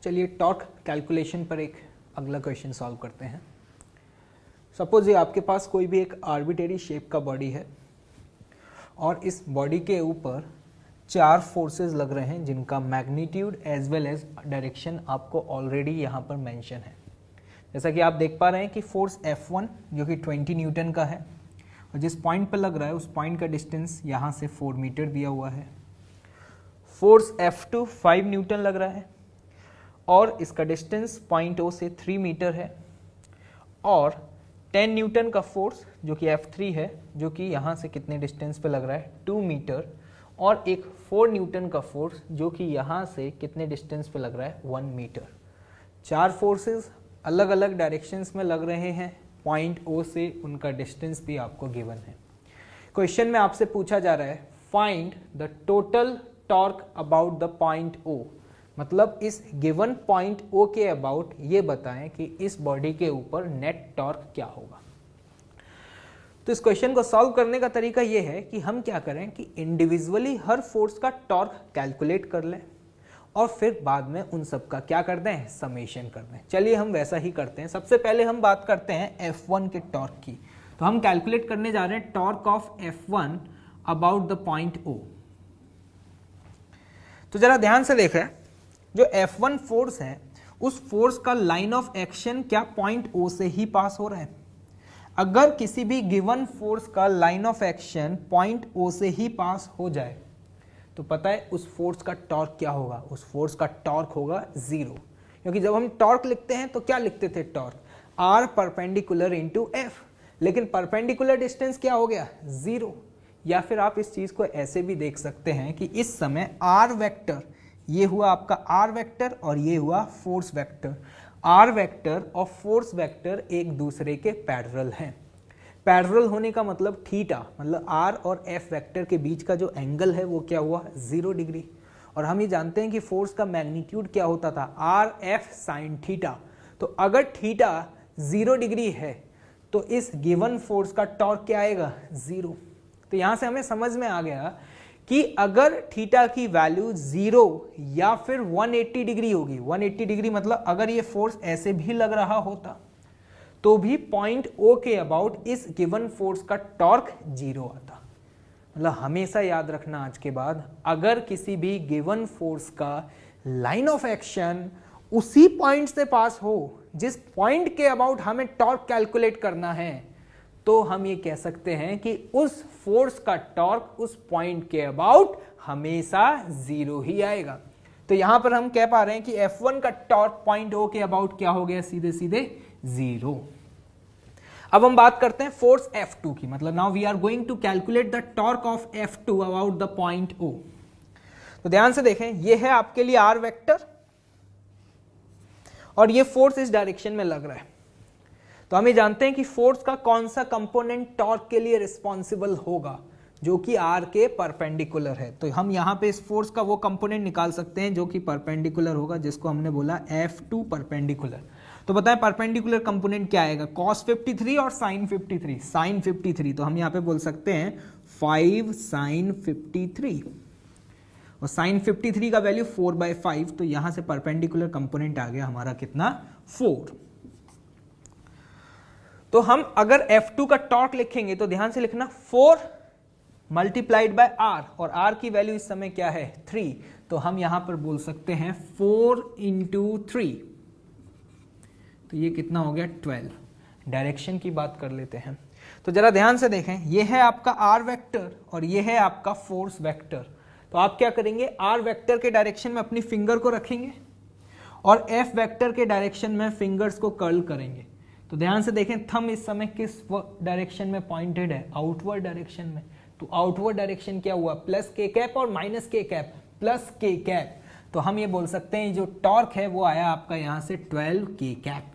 चलिए torque calculation पर एक अगला क्वेश्चन सॉल्व करते हैं। सपोज ये आपके पास कोई भी एक आर्बिट्रेरी शेप का बॉडी है और इस बॉडी के ऊपर 4 फोर्सेस लग रहे हैं जिनका magnitude as well as direction आपको ऑलरेडी यहाँ पर मेंशन है। जैसा कि आप देख पा रहे हैं कि फोर्स F1 जो कि 20 न्यूटन का है और जिस पॉइंट पर लग रहा है उस पॉइंट का डिस्टेंस यहाँ से 4 मीटर दिया हुआ है। फोर्स F2 5 न्यूटन लग रहा है और इसका डिस्टेंस पॉइंट O से 3 मीटर है और 10 न्यूटन का फोर्स जो कि F3 है जो कि यहाँ से कितने डिस्टेंस पे लग रहा है 2 मीटर और एक 4 न्यूटन का फोर्स जो कि यहाँ से कितने डिस्टेंस पे लग रहा है 1 मीटर। 4 फोर्सेस अलग अलग डायरेक्शंस में लग रहे हैं। पॉइंट O से उनका डिस्टेंस भी आपको गिवन है। क्वेश्चन में आपसे पूछा जा रहा है find the total torque about the point O, मतलब इस गिवन पॉइंट O के अबाउट ये बताएं कि इस बॉडी के ऊपर नेट टॉर्क क्या होगा। तो इस क्वेश्चन को सॉल्व करने का तरीका ये है कि हम क्या करें कि इंडिविजुअली हर फोर्स का टॉर्क कैलकुलेट कर लें और फिर बाद में उन सब का क्या कर दें, समेशन कर दें। चलिए हम वैसा ही करते हैं। सबसे पहले हम बात करते हैं F1 के टॉर्क की। तो हम कैलकुलेट करने जा रहे हैं torque of F1 about the point O। तो जरा ध्यान से देखें, जो F1 फोर्स है उस फोर्स का लाइन ऑफ एक्शन क्या पॉइंट O से ही पास हो रहा है। अगर किसी भी गिवन फोर्स का line of action point O से ही पास हो जाए तो पता है उस फोर्स का टॉर्क क्या होगा, उस फोर्स का टॉर्क होगा 0। क्योंकि जब हम टॉर्क लिखते हैं तो क्या लिखते थे, torque R perpendicular into F, लेकिन परपेंडिकुलर डिस्टेंस क्या हो गया 0। या फिर आप इस चीज को ऐसे भी देख सकते हैं कि इस समय R वेक्टर, ये हुआ आपका R वेक्टर और ये हुआ फोर्स वेक्टर। R वेक्टर और फोर्स वेक्टर एक दूसरे के पैरेलल हैं। पैरेलल होने का मतलब थीटा, मतलब R और F वेक्टर के बीच का जो एंगल है वो क्या हुआ 0 डिग्री। और हम ये जानते हैं कि फोर्स का मैग्नीट्यूड क्या होता था RF साइन थीटा। तो अगर थीटा 0 डिग्री है तो इस गिवन फोर्स का टॉर्क क्या आएगा 0। तो यहां से हमें समझ में आ गया कि अगर थीटा की वैल्यू 0 या फिर 180 डिग्री होगी, 180 डिग्री मतलब अगर ये फोर्स ऐसे भी लग रहा होता तो भी पॉइंट O के अबाउट इस गिवन फोर्स का टॉर्क 0 आता। मतलब हमेशा याद रखना आज के बाद, अगर किसी भी गिवन फोर्स का लाइन ऑफ एक्शन उसी पॉइंट से पास हो जिस पॉइंट के अबाउट हमें टॉर्क कैलकुलेट करना है तो हम ये कह सकते हैं कि उस फोर्स का टॉर्क उस पॉइंट के अबाउट हमेशा 0 ही आएगा। तो यहां पर हम कह पा रहे हैं कि F1 का टॉर्क पॉइंट O के अबाउट क्या हो गया, सीधे सीधे 0। अब हम बात करते हैं फोर्स F2 की, मतलब now we are going to calculate the torque of F2 about the point O। तो ध्यान से देखें, ये है आपके लिए R वेक्टर और ये फोर्स इस डायरेक्शन में लग रहा है। तो हम ये जानते हैं कि फोर्स का कौन सा कंपोनेंट टॉर्क के लिए रिस्पॉन्सिबल होगा, जो कि R के परपेंडिकुलर है। तो हम यहां पे इस फोर्स का वो कंपोनेंट निकाल सकते हैं जो कि परपेंडिकुलर होगा, जिसको हमने बोला F2 परपेंडिकुलर। तो बताएं परपेंडिकुलर कंपोनेंट क्या आएगा, cos 53 और sin 53। sin 53 तो हम यहां पे बोल सकते हैं 5 sin 53 और sin 53 का वैल्यू 4/5। तो यहां से परपेंडिकुलर कंपोनेंट आ गया हमारा कितना, 4। तो हम अगर F2 का टॉर्क लिखेंगे तो ध्यान से लिखना 4 मल्टीप्लाइड बाय R, और R की वैल्यू इस समय क्या है 3। तो हम यहां पर बोल सकते हैं 4 इंटू 3, तो ये कितना हो गया 12। डायरेक्शन की बात कर लेते हैं। तो जरा ध्यान से देखें, ये है आपका R वेक्टर और ये है आपका फोर्स वेक्टर। तो आप क्या करेंगे, R वेक्टर के डायरेक्शन में अपनी फिंगर को रखेंगे और F वेक्टर के डायरेक्शन में फिंगर्स को कर्ल करेंगे। तो ध्यान से देखें, थंब इस समय किस डायरेक्शन में पॉइंटेड है, आउटवर्ड डायरेक्शन में। तो आउटवर्ड डायरेक्शन क्या हुआ, प्लस k कैप और minus k cap, plus k cap. तो हम ये बोल सकते हैं जो टॉर्क है वो आया आपका यहां से 12 k कैप।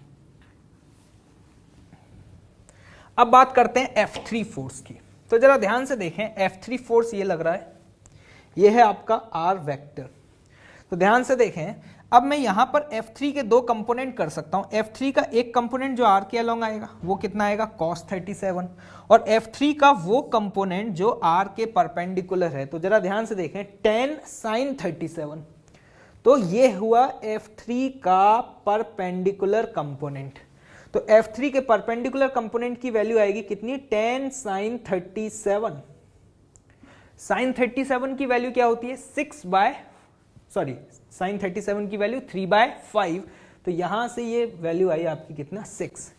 अब बात करते हैं F3 फोर्स की। तो जरा ध्यान से देखें, F3 फोर्स ये लग रहा है, ये है आपका R वेक्टर। तो ध्यान से देखें, अब मैं यहां पर F3 के 2 कंपोनेंट कर सकता हूं। F3 का एक कंपोनेंट जो R के अलोंग आएगा वो कितना आएगा, cos 37, और F3 का वो कंपोनेंट जो R के परपेंडिकुलर है। तो जरा ध्यान से देखें, 10 sin 37। तो ये हुआ F3 का परपेंडिकुलर कंपोनेंट। तो F3 के परपेंडिकुलर कंपोनेंट की वैल्यू आएगी कितनी, 10 sin 37। sin 37 की वैल्यू क्या होती है, sin 37 की वैल्यू 3/5। तो यहां से ये वैल्यू आई आपकी कितना, 6।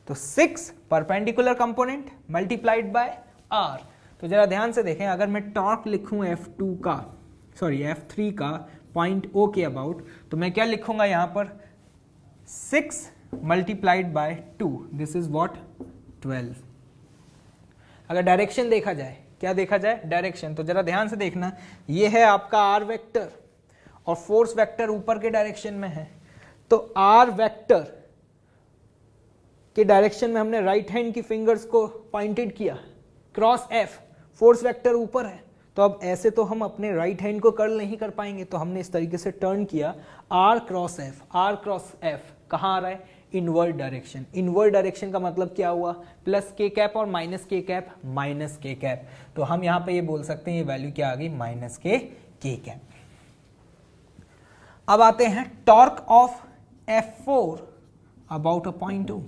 तो 6 perpendicular component multiplied by r। तो जरा ध्यान से देखें, अगर मैं टॉर्क लिखूं F3 का पॉइंट O के अबाउट, तो मैं क्या लिखूंगा यहां पर, 6 multiplied by 2, this is what, 12। अगर डायरेक्शन देखा जाए, क्या देखा जाए, डायरेक्शन, तो जरा ध्यान से देखना, ये है आपका r वेक्टर और फोर्स वेक्टर ऊपर के डायरेक्शन में है। तो r वेक्टर के डायरेक्शन में हमने राइट हैंड की फिंगर्स को पॉइंटेड किया, क्रॉस f, फोर्स वेक्टर ऊपर है। तो अब ऐसे तो हम अपने राइट हैंड को कर्ल नहीं कर पाएंगे, तो हमने इस तरीके से टर्न किया, r क्रॉस f कहाँ आ रहा है, इनवर्ड डायरेक्शन। इनवर्ड डायरेक्शन का मतलब क्या हुआ, प्लस k कैप और minus k cap, minus k cap. तो हम यहां पे ये बोल सकते हैं ये वैल्यू क्या आ गई, माइनस k कैप। अब आते हैं torque of F4 about a point O।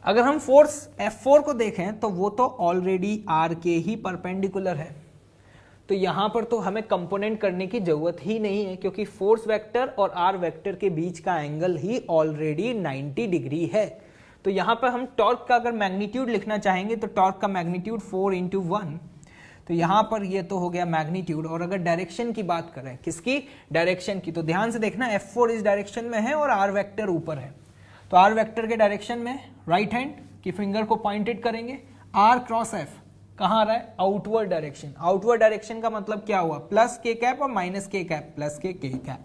अगर हम फोर्स F4 को देखें तो वो तो ऑलरेडी R के ही परपेंडिकुलर है, तो यहां पर तो हमें कंपोनेंट करने की जरूरत ही नहीं है, क्योंकि फोर्स वेक्टर और R वेक्टर के बीच का एंगल ही ऑलरेडी 90 डिग्री है। तो यहां पर हम टॉर्क का अगर मैग्नीट्यूड लिखना चाहेंगे तो टॉर्क का मैग्नीट्यूड 4 × 1, तो यहां पर ये तो हो गया मैग्नीट्यूड। और अगर डायरेक्शन की बात करें, किसकी, डायरेक्शन की, तो ध्यान से देखना, F4 इस डायरेक्शन में है और R वेक्टर ऊपर है। तो R वेक्टर के डायरेक्शन में राइट हैंड की फिंगर को पॉइंटेड करेंगे, R क्रॉस F कहाँ आ रहा है, आउटवर्ड डायरेक्शन। आउटवर्ड डायरेक्शन का मतलब क्या हुआ, प्लस k कैप और minus k cap, plus k cap.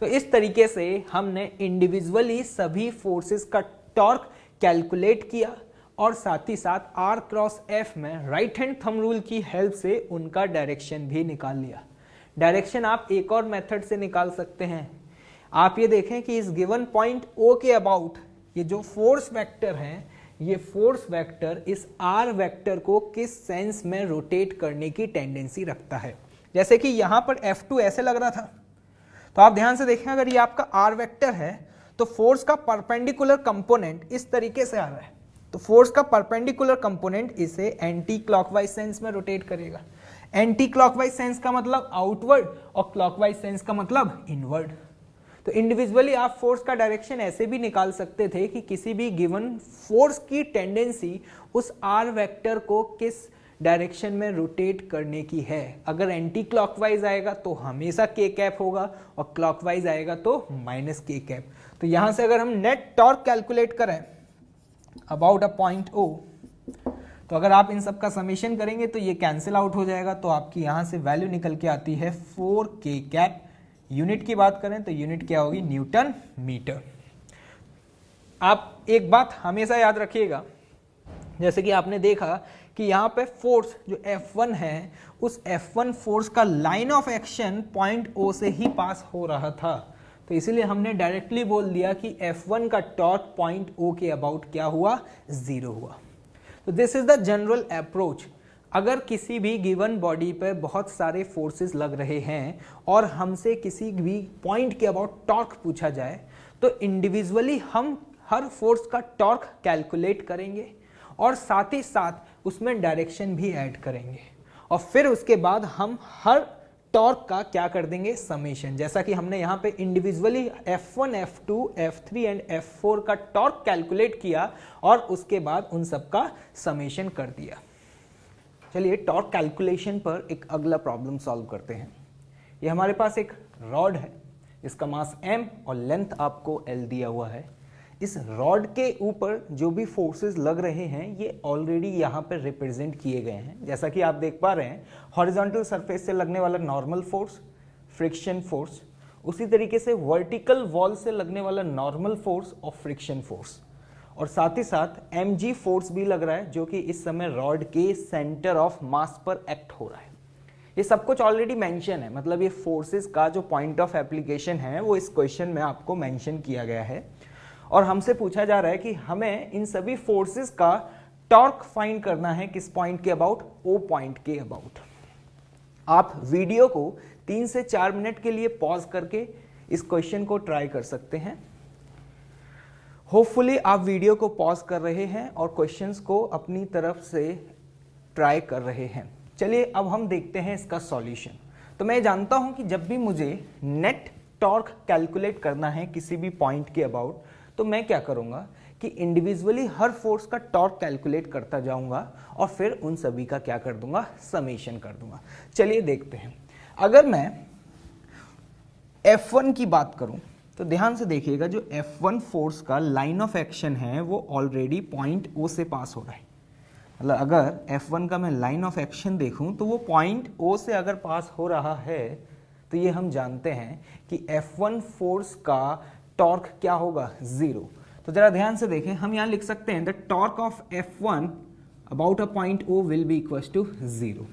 तो इस तरीके से हमने इंडिविजुअली सभी फोर्सेस का टॉर्क कैलकुलेट किया और साथ ही साथ R क्रॉस F में राइट हैंड थंब रूल की हेल्प से उनका डायरेक्शन भी निकाल लिया। डायरेक्शन आप एक और मेथड से निकाल सकते हैं। आप ये देखें कि इस गिवन पॉइंट O के अबाउट ये जो फोर्स वेक्टर है, ये फोर्स वेक्टर इस R वेक्टर को किस सेंस में रोटेट करने की टेंडेंसी रखता है। जैसे कि यहां पर F2 ऐसे लग रहा था, तो आप ध्यान से देखें, अगर ये आपका R वेक्टर है तो फोर्स का परपेंडिकुलर कंपोनेंट इस तरीके से आ रहा है, तो फोर्स का परपेंडिकुलर कंपोनेंट इसे एंटी क्लॉकवाइज सेंस में रोटेट करेगा। एंटी क्लॉकवाइज सेंस का मतलब आउटवर्ड और क्लॉकवाइज सेंस का मतलब इनवर्ड। तो इंडिविजुअली आप फोर्स का डायरेक्शन ऐसे भी निकाल सकते थे कि किसी भी गिवन फोर्स की टेंडेंसी उस R वेक्टर को किस डायरेक्शन में रोटेट करने की है। अगर एंटी क्लॉकवाइज आएगा तो हमेशा k कैप होगा और क्लॉकवाइज आएगा तो माइनस k कैप। तो यहां से अगर हम नेट टॉर्क कैलकुलेट करें अबाउट अ पॉइंट O, तो अगर आप इन सब का समेशन करेंगे तो ये कैंसिल आउट हो जाएगा, तो आपकी यहां से वैल्यू निकल के आती है 4k कैप। यूनिट की बात करें तो यूनिट क्या होगी, न्यूटन मीटर। आप एक बात हमेशा याद रखिएगा, जैसे कि आपने देखा कि यहाँ पे फोर्स जो F1 है, उस F1 फोर्स का line of action point O से ही पास हो रहा था, तो इसीलिए हमने डायरेक्टली बोल दिया कि F1 का टॉर्क पॉइंट O के अबाउट क्या हुआ, 0 हुआ। तो this is the general approach. अगर किसी भी गिवन बॉडी पे बहुत सारे फोर्सेस लग रहे हैं और हमसे किसी भी पॉइंट के अबाउट टॉर्क पूछा जाए, तो इंडिविजुअली हम हर फोर्स का टॉर्क कैलकुलेट करेंगे और साथ ही साथ उसमें डायरेक्शन भी ऐड करेंगे, और फिर उसके बाद हम हर टॉर्क का क्या कर देंगे, समेशन। जैसा कि हमने यहाँ पे individually F1, F2, F3 and F4 का टॉर्क कैलकुलेट किया और उसके बाद उन सब का समेशन कर दिया। चलिए टॉर्क कैलकुलेशन पर एक अगला प्रॉब्लम सॉल्व करते हैं। ये हमारे पास एक रॉड है, इसका मास m और लेंथ आपको l दिया हुआ है। इस रॉड के ऊपर जो भी फोर्सेस लग रहे हैं ये ऑलरेडी यहाँ पर रिप्रेजेंट किए गए हैं। जैसा कि आप देख पा रहे हैं, हॉरिजॉन्टल सरफेस से लगने वाला नॉर्मल फोर्स, फ्रिक्शन फोर्स, उसी तरीके से वर्टिकल वॉल से लगने वाला नॉर्मल फोर्स और फ्रिक्शन फोर्स, और साथ ही साथ mg फोर्स भी लग रहा है जो कि इस समय रॉड के सेंटर ऑफ मास पर एक्ट हो रहा है। ये सब कुछ ऑलरेडी मेंशन है, मतलब ये फोर्सेस का जो पॉइंट ऑफ एप्लीकेशन है वो इस क्वेश्चन में आपको मेंशन किया गया है, और हमसे पूछा जा रहा है कि हमें इन सभी फोर्सेस का टॉर्क फाइंड करना है किस पॉइंट के अबाउट, O पॉइंट के अबाउट। आप वीडियो को 3 से 4 मिनट के लिए पॉज करके इस क्वेश्चन को ट्राई कर सकते हैं। होपफुली आप वीडियो को पॉज कर रहे हैं और क्वेश्चंस को अपनी तरफ से ट्राई कर रहे हैं। चलिए अब हम देखते हैं इसका सॉल्यूशन। तो मैं जानता हूं कि जब भी मुझे नेट टॉर्क कैलकुलेट करना है किसी भी पॉइंट के अबाउट, तो मैं क्या करूंगा कि इंडिविजुअली हर फोर्स का टॉर्क कैलकुलेट करता जाऊंगा और फिर उन सभी का क्या कर दूंगा, समेशन कर दूंगा। चलिए देखते हैं। अगर मैं F1 की बात करूं तो ध्यान से देखिएगा, जो F1 फोर्स का लाइन ऑफ एक्शन है वो ऑलरेडी पॉइंट O से पास हो रहा है। मतलब अगर F1 का मैं लाइन ऑफ एक्शन देखूं तो वो पॉइंट O से अगर पास हो रहा है तो ये हम जानते हैं कि F1 फोर्स का टॉर्क क्या होगा, 0। तो जरा ध्यान से देखें, हम यहां लिख सकते हैं the torque of F1 about a point O will be equal to 0।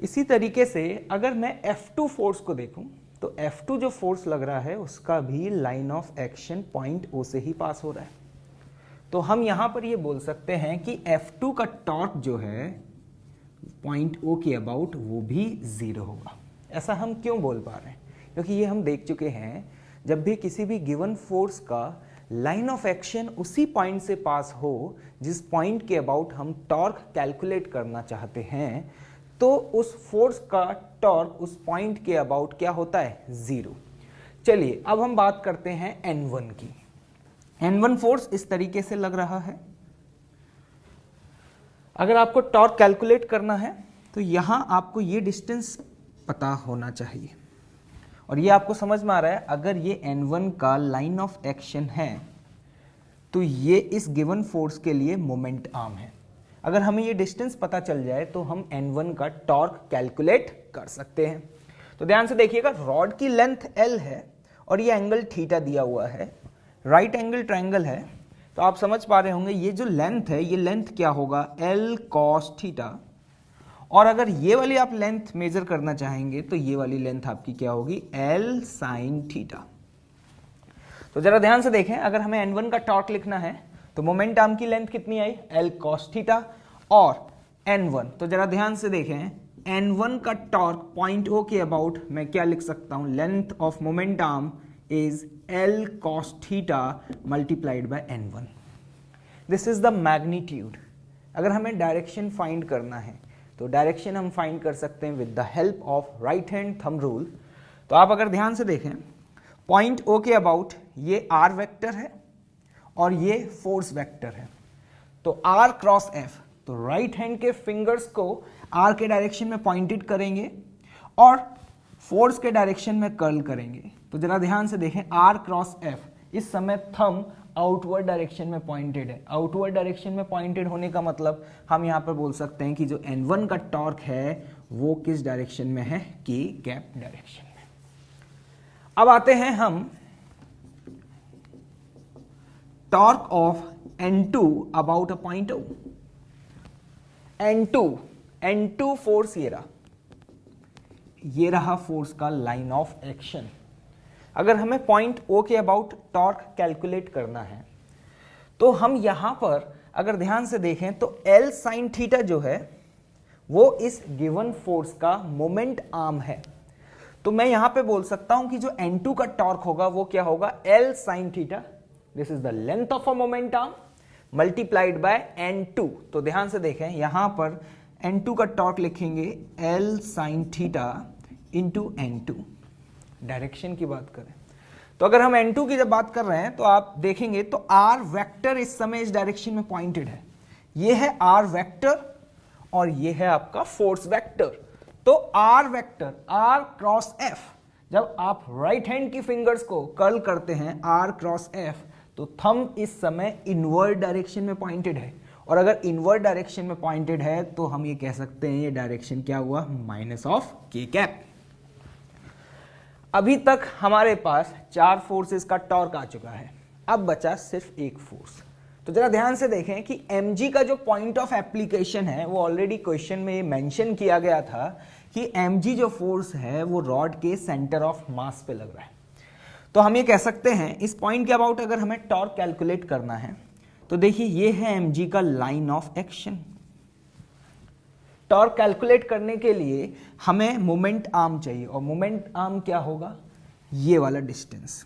इसी तरीके से अगर मैं F2 फोर्स को देखूं तो F2 जो फोर्स लग रहा है उसका भी line of action point O से ही पास हो रहा है। तो हम यहां पर ये बोल सकते हैं कि F2 का टॉर्क जो है पॉइंट O के अबाउट वो भी 0 होगा। ऐसा हम क्यों बोल पा रहे हैं? क्योंकि ये हम देख चुके हैं, जब भी किसी भी गिवन फोर्स का लाइन ऑफ एक्शन उसी पॉइंट से पास हो जिस पॉइंट के अबाउट हम टॉर्क कैलकुलेट करना चाहते हैं, तो उस फोर्स का टॉर्क उस पॉइंट के अबाउट क्या होता है, 0। चलिए अब हम बात करते हैं N1 की। N1 फोर्स इस तरीके से लग रहा है। अगर आपको टॉर्क कैलकुलेट करना है तो यहां आपको ये डिस्टेंस पता होना चाहिए और ये आपको समझ में आ रहा है। अगर ये N1 का लाइन ऑफ एक्शन है तो ये इस गिवन फोर्स के लिए मोमेंट आर्म है। अगर हमें ये डिस्टेंस पता चल जाए तो हम N1 का टॉर्क कैलकुलेट कर सकते हैं। तो ध्यान से देखिएगा, रॉड की लेंथ L है और ये एंगल थीटा दिया हुआ है, राइट एंगल ट्रायंगल है। तो आप समझ पा रहे होंगे ये जो लेंथ है, ये लेंथ क्या होगा, L cos थीटा। और अगर ये वाली आप लेंथ मेजर करना चाहेंगे तो ये वाली लेंथ आपकी क्या होगी, L sin थीटा। तो जरा ध्यान से देखें, अगर हमें N1 का टॉर्क लिखना है तो मोमेंट आर्म की लेंथ कितनी आई, L cos थीटा और N1। तो जरा ध्यान से देखें, N1 का टॉर्क पॉइंट O के अबाउट मैं क्या लिख सकता हूं, length of moment arm is L cos theta multiplied by N1। This is the magnitude. अगर हमें डायरेक्शन फाइंड करना है तो डायरेक्शन हम फाइंड कर सकते हैं with the help of right hand thumb rule. तो आप अगर ध्यान से देखें, पॉइंट O के अबाउट ये R वेक्टर है और ये फोर्स वेक्टर है। तो R क्रॉस F, तो राइट हैंड के फिंगर्स को R के डायरेक्शन में पॉइंटेड करेंगे और फोर्स के डायरेक्शन में कर्ल करेंगे। तो जरा ध्यान से देखें, R क्रॉस F, इस समय थंब आउटवर्ड डायरेक्शन में पॉइंटेड है। आउटवर्ड डायरेक्शन में पॉइंटेड होने का मतलब हम यहां पर बोल सकते हैं कि जो N1 का टॉर्क है वो किस डायरेक्शन में है, K गैप डायरेक्शन में। अब आते हैं हम torque of N2 about a point O। N2 force ये रहा फोर्स का लाइन ऑफ एक्शन। अगर हमें पॉइंट O के अबाउट टॉर्क कैलकुलेट करना है तो हम यहां पर अगर ध्यान से देखें तो L sin थीटा जो है वो इस गिवन फोर्स का मोमेंट आर्म है। तो मैं यहां पे बोल सकता हूं कि जो N2 का टॉर्क होगा वो क्या होगा, L sin theta, this is the length of a moment arm multiplied by N2। तो ध्यान से देखें, यहां पर N2 का टॉर्क लिखेंगे L sin theta into N2। Direction की बात करें तो अगर हम N2 की जब बात कर रहे हैं तो आप देखेंगे तो R वेक्टर इस समय इस डायरेक्शन में पॉइंटेड है। ये है R वेक्टर और ये है आपका फोर्स वेक्टर। तो R vector R cross F, जब आप राइट हैंड की फिंगर्स को कर्ल करते हैं R क्रॉस F, तो थंब इस समय इनवर्ड डायरेक्शन में पॉइंटेड है। और अगर इनवर्ड डायरेक्शन में पॉइंटेड है तो हम ये कह सकते हैं ये डायरेक्शन क्या हुआ, माइनस ऑफ K कैप। अभी तक हमारे पास 4 फोर्सेस का टॉर्क आ चुका है, अब बचा सिर्फ एक फोर्स। तो जरा ध्यान से देखें कि mg का जो पॉइंट ऑफ एप्लीकेशन है वो ऑलरेडी क्वेश्चन में मेंशन किया गया था कि mg जो फोर्स है वो रॉड के सेंटर ऑफ मास पे लग रहा है। तो हम ये कह सकते हैं इस पॉइंट के अबाउट अगर हमें टॉर्क कैलकुलेट करना है तो देखिए ये है mg का line of action, torque calculate करने के लिए हमें मोमेंट आर्म चाहिए, और मोमेंट आर्म क्या होगा, ये वाला डिस्टेंस।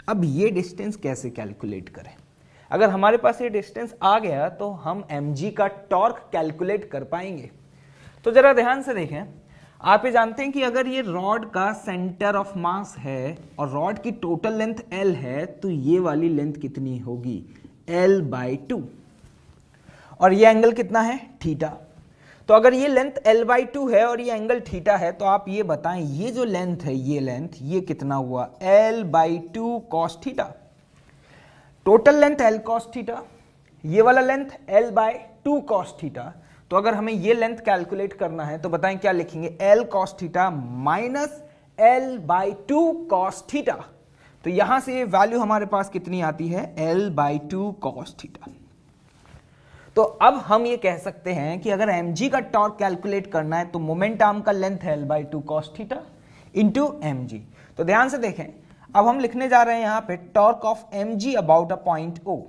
अब ये डिस्टेंस कैसे कैलकुलेट करें? अगर हमारे पास ये डिस्टेंस आ गया तो हम mg का टॉर्क कैलकुलेट कर पाएंगे। तो जरा ध्यान से देखें, आप ये जानते हैं कि अगर ये रॉड का सेंटर ऑफ मास है और रॉड की टोटल लेंथ L है, तो ये वाली लेंथ कितनी होगी, L/2, और ये एंगल कितना है, थीटा। तो अगर ये लेंथ L/2 है और ये एंगल थीटा है, तो आप ये बताएं ये जो लेंथ है, ये लेंथ, ये कितना हुआ, L/2 cos theta. Total length L cos theta, ये वाला लेंथ L/2 cos थीटा। तो अगर हमें ये लेंथ कैलकुलेट करना है तो बताएं क्या लिखेंगे, L cos theta minus L/2 cos theta. तो यहां से ये वैल्यू हमारे पास कितनी आती है, L/2 cos थीटा। तो अब हम ये कह सकते हैं कि अगर mg का टॉर्क कैलकुलेट करना है तो मोमेंट आर्म का लेंथ है L/2 cos theta into mg। तो ध्यान से देखें, अब हम लिखने जा रहे हैं यहां पे torque of mg about a point O।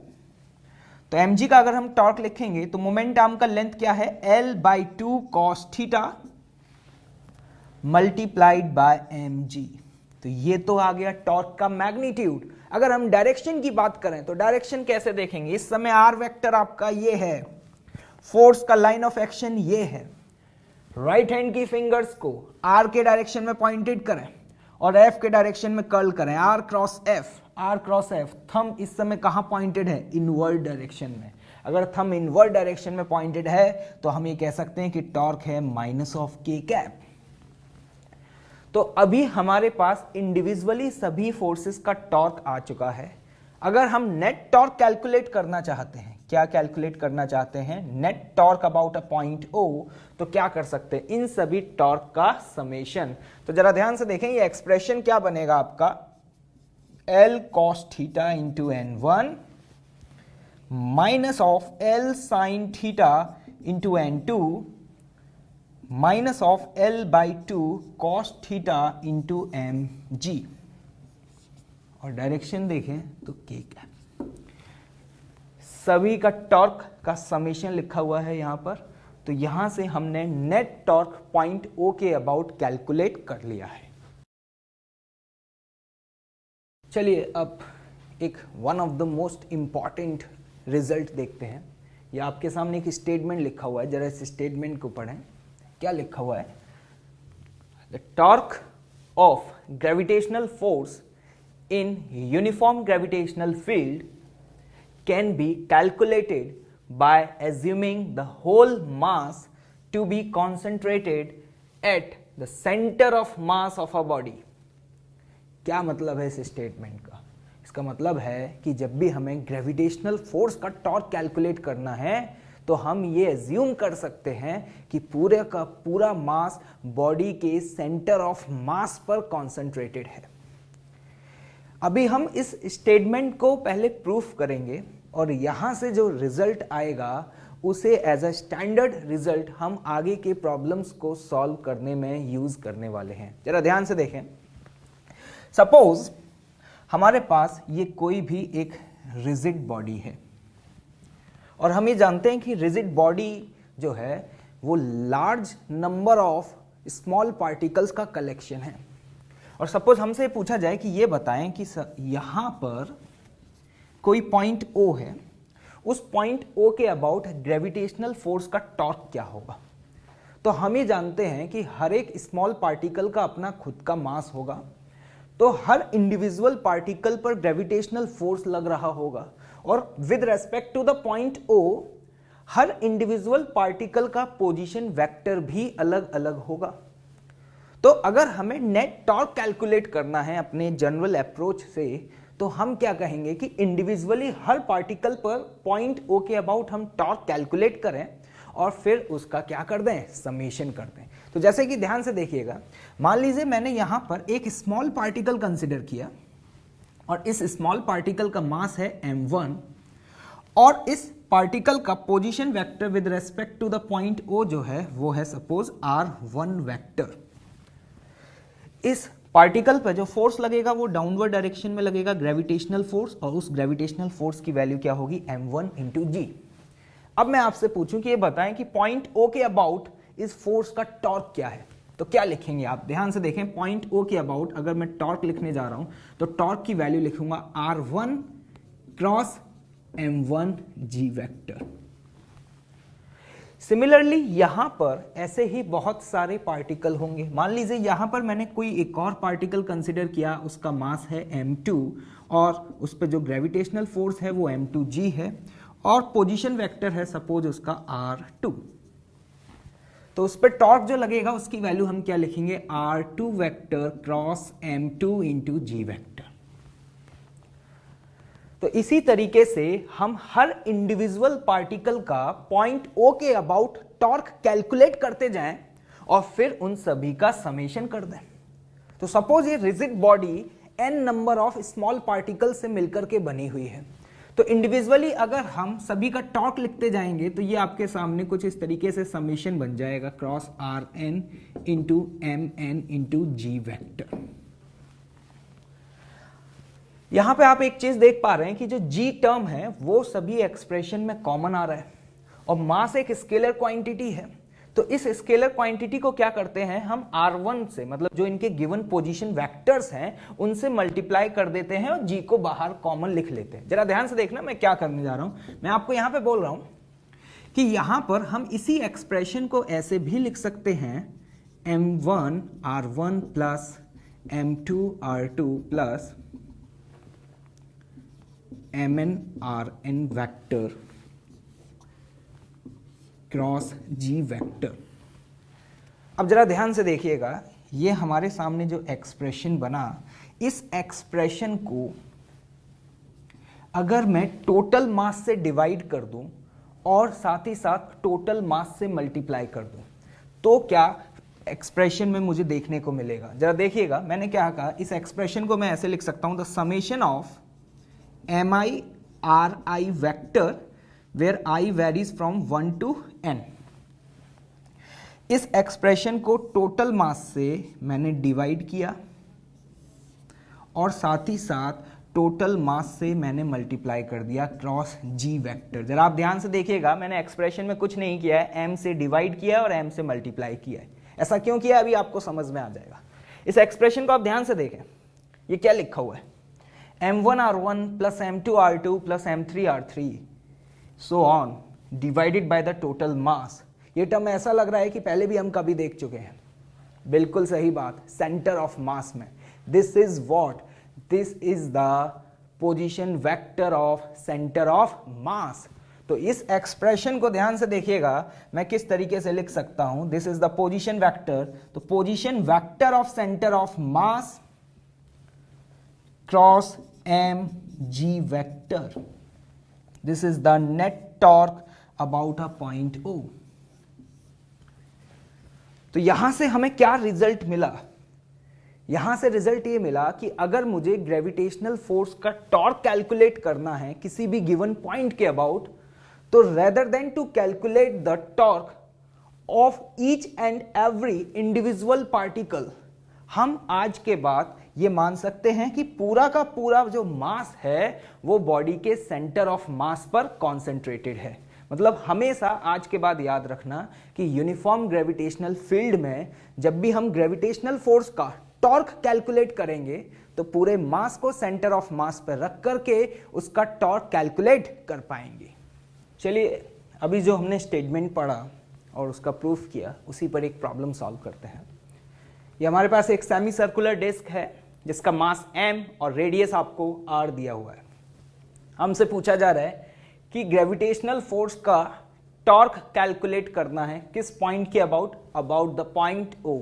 तो mg का अगर हम टॉर्क लिखेंगे तो मोमेंट आर्म का लेंथ क्या है, L/2 cos theta multiplied by mg। तो ये तो आ गया टॉर्क का मैग्नीट्यूड। अगर हम डायरेक्शन की बात करें तो डायरेक्शन कैसे देखेंगे, इस समय आर वेक्टर आपका ये है, फोर्स का लाइन ऑफ एक्शन ये है, राइट हैंड की फिंगर्स को आर के डायरेक्शन में पॉइंटेड करें और एफ के डायरेक्शन में कर्ल करें, आर क्रॉस एफ। थंब इस समय कहां पॉइंटेड है, इनवर्ड डायरेक्शन में। अगर थंब इनवर्ड डायरेक्शन में पॉइंटेड है तो हम ये कह सकते हैं कि टॉर्क है माइनस ऑफ के कैप। तो अभी हमारे पास इंडिविजुअली सभी फोर्सेस का टॉर्क आ चुका है। अगर हम नेट टॉर्क कैलकुलेट करना चाहते हैं, क्या कैलकुलेट करना चाहते हैं, net torque about a point O, तो क्या कर सकते हैं, इन सभी टॉर्क का समेशन। तो जरा ध्यान से देखें, ये एक्सप्रेशन क्या बनेगा आपका, L cos theta into N1 minus of L sin theta into N2 minus of L/2 cos theta into mg, और डायरेक्शन देखें तो k कैप। सभी का टॉर्क का समेशन लिखा हुआ है यहां पर। तो यहां से हमने नेट टॉर्क पॉइंट O के अबाउट कैलकुलेट कर लिया है। चलिए अब एक one of the most important result देखते हैं। ये आपके सामने एक स्टेटमेंट लिखा हुआ है, जरा इस स्टेटमेंट को पढ़ें। क्या लिखा हुआ है, the torque of gravitational force in uniform gravitational field can be calculated by assuming the whole mass to be concentrated at the center of mass of a body। क्या मतलब है इस स्टेटमेंट का? इसका मतलब है कि जब भी हमें ग्रेविटेशनल फोर्स का टॉर्क कैलकुलेट करना है तो हम ये एज्यूम कर सकते हैं कि पूरे का पूरा मास बॉडी के सेंटर ऑफ मास पर कॉन्सेंट्रेटेड है। अभी हम इस स्टेटमेंट को पहले प्रूफ करेंगे और यहां से जो रिजल्ट आएगा उसे एज अ स्टैंडर्ड रिजल्ट हम आगे के प्रॉब्लम्स को सॉल्व करने में यूज करने वाले हैं। जरा ध्यान से देखें, सपोज हमारे पास ये कोई भी एक रिजिड बॉडी है और हम ये जानते हैं कि रिजिड बॉडी जो है वो large number of small particles का कलेक्शन है। और सपोज हमसे पूछा जाए कि ये बताएं कि यहां पर कोई पॉइंट O है, उस पॉइंट O के अबाउट ग्रेविटेशनल फोर्स का टॉर्क क्या होगा। तो हम ये जानते हैं कि हर एक स्मॉल पार्टिकल का अपना खुद का मास होगा, तो हर इंडिविजुअल पार्टिकल पर ग्रेविटेशनल फोर्स लग रहा होगा और with respect to the point O हर इंडिविजुअल पार्टिकल का पोजीशन वेक्टर भी अलग अलग होगा। तो अगर हमें नेट टॉर्क कैलकुलेट करना है अपने जनरल अप्रोच से, तो हम क्या कहेंगे कि इंडिविजुअली हर पार्टिकल पर पॉइंट O के अबाउट हम टॉर्क कैलकुलेट करें और फिर उसका क्या कर दें, समेशन कर दें। तो जैसे कि ध्यान से देखिएगा, मान लीजिए मैंने यहां पर एक स्मॉल पार्टिकल कंसिडर किया और इस स्मॉल पार्टिकल का मास है m1 और इस पार्टिकल का position vector with respect to the point O जो है वो है सपोज r1 वेक्टर। इस पार्टिकल पर जो फोर्स लगेगा वो डाउनवर्ड डायरेक्शन में लगेगा, ग्रेविटेशनल फोर्स, और उस ग्रेविटेशनल फोर्स की वैल्यू क्या होगी, m1 इंटू जी। अब मैं आपसे पूछूं कि ये बताएं कि पॉइंट O के अबाउट इस फोर्स का टॉर्क क्या है। तो क्या लिखेंगे आप, ध्यान से देखें, पॉइंट O के अबाउट अगर मैं टॉर्क लिखने जा रहा हूं तो टॉर्क की वैल्यू लिखूंगा R1 cross M1 G vector. Similarly यहां पर ऐसे ही बहुत सारे पार्टिकल होंगे। मान लीजिए यहां पर मैंने कोई एक और पार्टिकल कंसिडर किया, उसका मास है m2 और उस पर जो ग्रेविटेशनल फोर्स है वो m2g है और पोजीशन वेक्टर है सपोज उसका r2। तो उस पर टॉर्क जो लगेगा उसकी वैल्यू हम क्या लिखेंगे, r2 vector cross m2 into g vector. तो इसी तरीके से हम हर इंडिविजुअल पार्टिकल का पॉइंट O के अबाउट टॉर्क कैलकुलेट करते जाएं और फिर उन सभी का समेशन कर दें। तो सपोज ये rigid body n number of small particle से मिलकर के बनी हुई है, तो इंडिविजुअली अगर हम सभी का टॉर्क लिखते जाएंगे तो ये आपके सामने कुछ इस तरीके से समेशन बन जाएगा, cross Rn into Mn into g vector. यहां पे आप एक चीज देख पा रहे हैं कि जो g टर्म है वो सभी एक्सप्रेशन में कॉमन आ रहा है और मास एक स्केलर क्वांटिटी है। तो इस स्केलर क्वांटिटी को क्या करते हैं हम R1 से, मतलब जो इनके गिवन पोजीशन वेक्टर्स हैं उनसे मल्टीप्लाई कर देते हैं और g को बाहर कॉमन लिख लेते हैं। जरा ध्यान से देखना मैं क्या करने जा रहा हूं। मैं आपको यहां पे बोल रहा हूं कि यहां पर हम इसी एक्सप्रेशन को ऐसे भी लिख सकते हैं, m1 R1 plus m2 R2 plus Mn Rn vector cross G vector. अब जरा ध्यान से देखिएगा, ये हमारे सामने जो एक्सप्रेशन बना, इस एक्सप्रेशन को अगर मैं टोटल मास से डिवाइड कर दूं और साथ ही साथ टोटल मास से मल्टीप्लाई कर दूं तो क्या एक्सप्रेशन में मुझे देखने को मिलेगा। जरा देखिएगा, मैंने क्या कहा, इस एक्सप्रेशन को मैं ऐसे लिख सकता हूं, the summation of mi ri vector where I varies from 1 to n। इस एक्सप्रेशन को टोटल मास से मैंने डिवाइड किया और साथ ही साथ टोटल मास से मैंने मल्टीप्लाई कर दिया क्रॉस g वेक्टर। जरा आप ध्यान से देखिएगा, मैंने एक्सप्रेशन में कुछ नहीं किया है, m से डिवाइड किया है और m से मल्टीप्लाई किया है। ऐसा क्यों किया अभी आपको समझ में आ जाएगा। इस एक्सप्रेशन को आप ध्यान से देखें, ये क्या लिखा हुआ है, m1 r1 plus m2 r2 plus m3 r3 so on divided by the total mass। ये टर्म ऐसा लग रहा है कि पहले भी हम कभी देख चुके हैं। बिल्कुल सही बात, सेंटर ऑफ मास में। This is what, this is the position vector of centre of मास। तो इस एक्सप्रेशन को ध्यान से देखिएगा, मैं किस तरीके से लिख सकता हूं, this is the position vector, तो position vector of centre of mass cross mg vector, this is the net torque about a point O। तो यहां से हमें क्या रिजल्ट मिला, यहां से रिजल्ट ये मिला कि अगर मुझे ग्रेविटेशनल फोर्स का टॉर्क कैलकुलेट करना है किसी भी गिवन पॉइंट के अबाउट, तो rather than to calculate the torque of each and every individual particle, हम आज के बाद ये मान सकते हैं कि पूरा का पूरा जो मास है वो बॉडी के सेंटर ऑफ मास पर कॉन्सेंट्रेटेड है। मतलब हमेशा आज के बाद याद रखना कि यूनिफॉर्म ग्रेविटेशनल फील्ड में जब भी हम ग्रेविटेशनल फोर्स का टॉर्क कैलकुलेट करेंगे तो पूरे मास को सेंटर ऑफ मास पर रख करके उसका टॉर्क कैलकुलेट कर पाएंगे। चलिए अभी जो हमने स्टेटमेंट पढ़ा और उसका प्रूफ किया उसी पर एक प्रॉब्लम सॉल्व करते हैं। ये हमारे पास एक सेमी सर्कुलर डिस्क है जिसका मास m और रेडियस आपको r दिया हुआ है। हमसे पूछा जा रहा है कि ग्रेविटेशनल फोर्स का टॉर्क कैलकुलेट करना है किस पॉइंट के about, about the point O।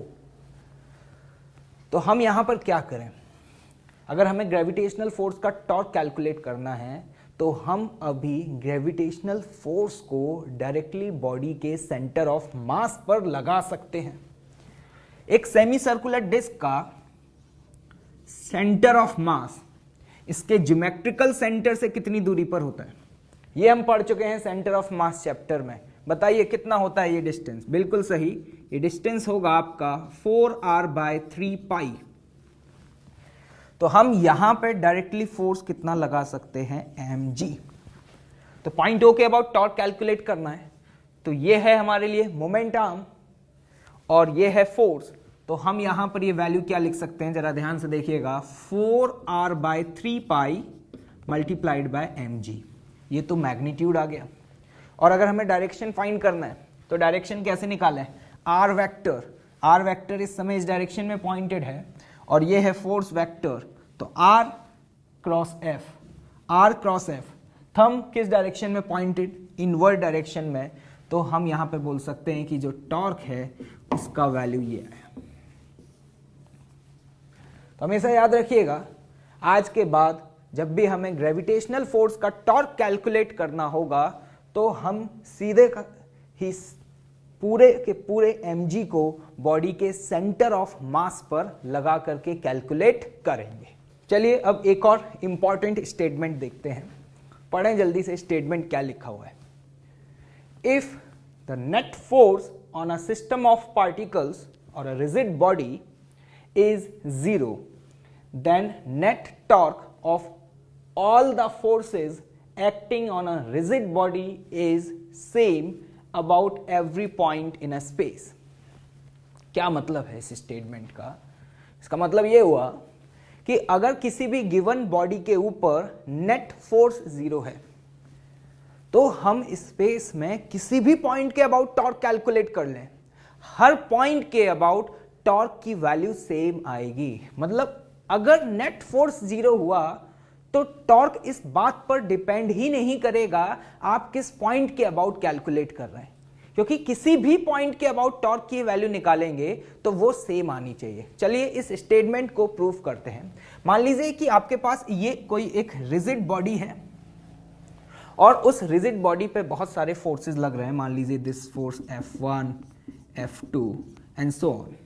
तो हम यहां पर क्या करें, अगर हमें ग्रेविटेशनल फोर्स का टॉर्क कैलकुलेट करना है तो हम अभी ग्रेविटेशनल फोर्स को डायरेक्टली बॉडी के सेंटर ऑफ मास पर लगा सकते हैं। एक सेमी सर्कुलर डिस्क का सेंटर ऑफ मास इसके ज्योमेट्रिकल सेंटर से कितनी दूरी पर होता है, ये हम पढ़ चुके हैं सेंटर ऑफ मास चैप्टर में। बताइए कितना होता है ये डिस्टेंस। बिल्कुल सही, ये डिस्टेंस होगा आपका 4r/3π। तो हम यहां पे डायरेक्टली फोर्स कितना लगा सकते हैं, mg। तो पॉइंट O के अबाउट टॉर्क कैलकुलेट करना है, तो ये है हमारे लिए मोमेंट आर्म और ये है फोर्स, तो हम यहां पर ये वैल्यू क्या लिख सकते हैं, जरा ध्यान से देखिएगा, 4r/3π मल्टीप्लाइड बाय mg। ये तो मैग्नीट्यूड आ गया। और अगर हमें डायरेक्शन फाइंड करना है तो डायरेक्शन कैसे निकालें, आर वेक्टर इस समय इस डायरेक्शन में पॉइंटेड है और ये है फोर्स वेक्टर, तो r क्रॉस f, थंब किस डायरेक्शन में पॉइंटेड, इनवर्ड डायरेक्शन में, तो हम यहां पे बोल सकते हैं कि जो टॉर्क है उसका वैल्यू ये है। तो हमेशा याद रखिएगा, आज के बाद जब भी हमें ग्रेविटेशनल फोर्स का टॉर्क कैलकुलेट करना होगा तो हम सीधे ही पूरे के पूरे mg को बॉडी के सेंटर ऑफ मास पर लगा करके कैलकुलेट करेंगे। चलिए अब एक और इंपॉर्टेंट स्टेटमेंट देखते हैं, पढ़ें जल्दी से स्टेटमेंट क्या लिखा हुआ है। If the net force on a system of particles और a rigid body is 0, then net torque of all the forces acting on a rigid body is same about every point in a space। क्या मतलब है इस statement का? इसका मतलब ये हुआ कि अगर किसी भी गिवन बॉडी के ऊपर नेट फोर्स 0 है तो हम स्पेस में किसी भी पॉइंट के अबाउट टॉर्क कैलकुलेट कर लें, हर पॉइंट के अबाउट टॉर्क की वैल्यू सेम आएगी। मतलब अगर नेट फोर्स 0 हुआ तो टॉर्क इस बात पर डिपेंड ही नहीं करेगा आप किस पॉइंट के अबाउट कैलकुलेट कर रहे हैं, क्योंकि किसी भी पॉइंट के अबाउट टॉर्क की वैल्यू निकालेंगे तो वो सेम आनी चाहिए। चलिए इस स्टेटमेंट को प्रूफ करते हैं। मान लीजिए कि आपके पास ये कोई एक रिजिड बॉडी है और उस रिजिड बॉडी पे बहुत सारे फोर्सेस लग रहे हैं, मान लीजिए this force F1, F2 and so on,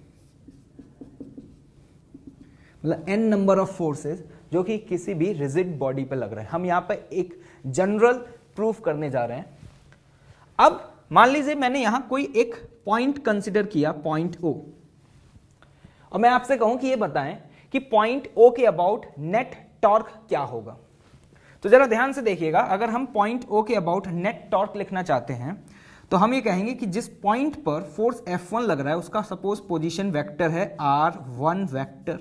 मतलब n नंबर ऑफ फोर्सेस जो कि किसी भी रिजिड बॉडी पे लग रहे हैं। हम यहां पे एक जनरल प्रूफ करने जा रहे हैं। अब मान लीजिए मैंने यहां कोई एक पॉइंट कंसीडर किया, पॉइंट O, और मैं आपसे कहूं कि ये बताएं कि पॉइंट O के अबाउट नेट टॉर्क क्या होगा। तो जरा ध्यान से देखिएगा, अगर हम पॉइंट O के अबाउट नेट टॉर्क लिखना चाहते हैं तो हम ये कहेंगे कि जिस पॉइंट पर फोर्स F1 लग रहा है उसका सपोज पोजीशन वेक्टर है R1 वेक्टर।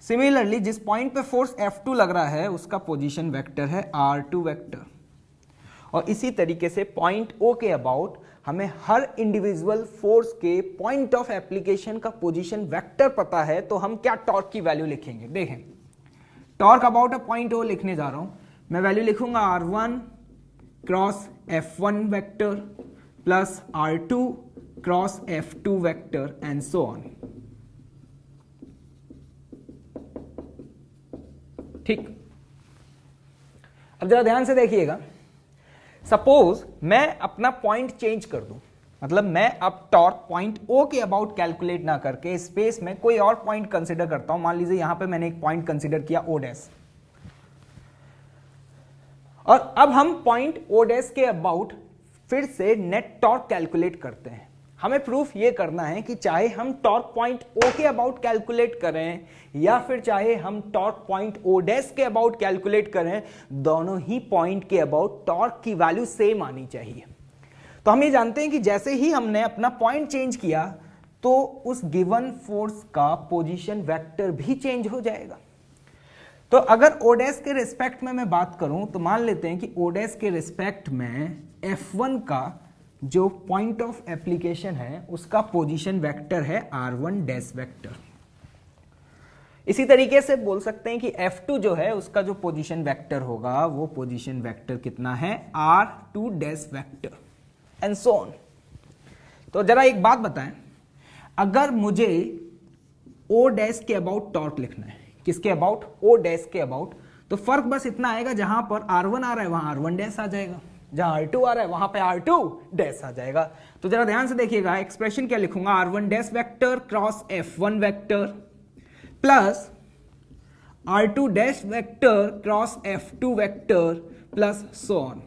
सिमिलरली जिस पॉइंट पे फोर्स F2 लग रहा है उसका पोजीशन वेक्टर है R2 वेक्टर। और इसी तरीके से पॉइंट O के अबाउट हमें हर इंडिविजुअल फोर्स के पॉइंट ऑफ एप्लीकेशन का पोजीशन वेक्टर पता है, तो हम क्या टॉर्क की वैल्यू लिखेंगे। देखें, torque about a point O लिखने जा रहा हूं, मैं वैल्यू लिखूंगा R1 cross F1 vector plus R2 cross F2 vector and so on. ठीक, अब जरा ध्यान से देखिएगा, सपोज मैं अपना पॉइंट चेंज कर दूं, मतलब मैं अब टॉर्क पॉइंट O के अबाउट कैलकुलेट ना करके स्पेस में कोई और पॉइंट कंसीडर करता हूं। मान लीजिए यहां पे मैंने एक पॉइंट कंसीडर किया O डैश, और अब हम पॉइंट O डैश के अबाउट फिर से नेट टॉर्क कैलकुलेट करते हैं। हमें प्रूफ ये करना है कि चाहे हम टॉर्क पॉइंट O के अबाउट कैलकुलेट करें या फिर चाहे हम टॉर्क पॉइंट O डैश के अबाउट कैलकुलेट करें, दोनों ही पॉइंट के अबाउट टॉर्क की वैल्यू सेम आनी चाहिए। तो हम ये जानते हैं कि जैसे ही हमने अपना पॉइंट चेंज किया तो उस गिवन फोर्स का पोजीशन वेक्टर भी चेंज हो जाएगा। तो अगर O डैश के रिस्पेक्ट में मैं बात करूं तो मान लेते हैं कि O डैश के रिस्पेक्ट में F1 का जो पॉइंट ऑफ एप्लीकेशन है उसका पोजीशन वेक्टर है R1 डैश वेक्टर। इसी तरीके से बोल सकते हैं कि F2 जो है उसका जो पोजीशन वेक्टर होगा वो पोजीशन वेक्टर कितना है, R2 dash vector and so on. तो जरा एक बात बताएं, अगर मुझे O डैश के अबाउट टॉर्क लिखना है, किसके अबाउट, O डैश के अबाउट, तो फर्क बस इतना आएगा, जहां पर R1 आ रहा है वहां R1 डैश आ जाएगा, जहां R2 आ रहा है वहां पे R2 डैश आ जाएगा। तो जरा ध्यान से देखिएगा, एक्सप्रेशन क्या लिखूंगा, R1 dash vector cross F1 vector plus R2 dash vector cross F2 vector plus so on,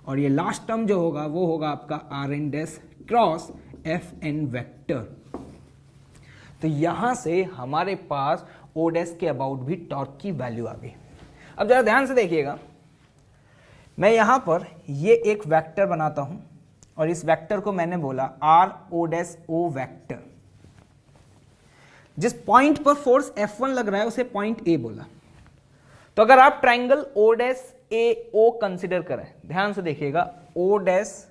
और ये लास्ट टर्म जो होगा वो होगा आपका Rn dash cross Fn vector. तो यहां से हमारे पास O डैश के अबाउट भी टॉर्क की वैल्यू आ गई। अब जरा ध्यान से देखिएगा, मैं यहां पर ये एक वेक्टर बनाता हूं और इस वेक्टर को मैंने बोला R O dash O vector. जिस पॉइंट पर फोर्स F1 लग रहा है उसे पॉइंट ए बोला। तो अगर आप triangle O dash A O consider करें, ध्यान से देखिएगा, ओ डैश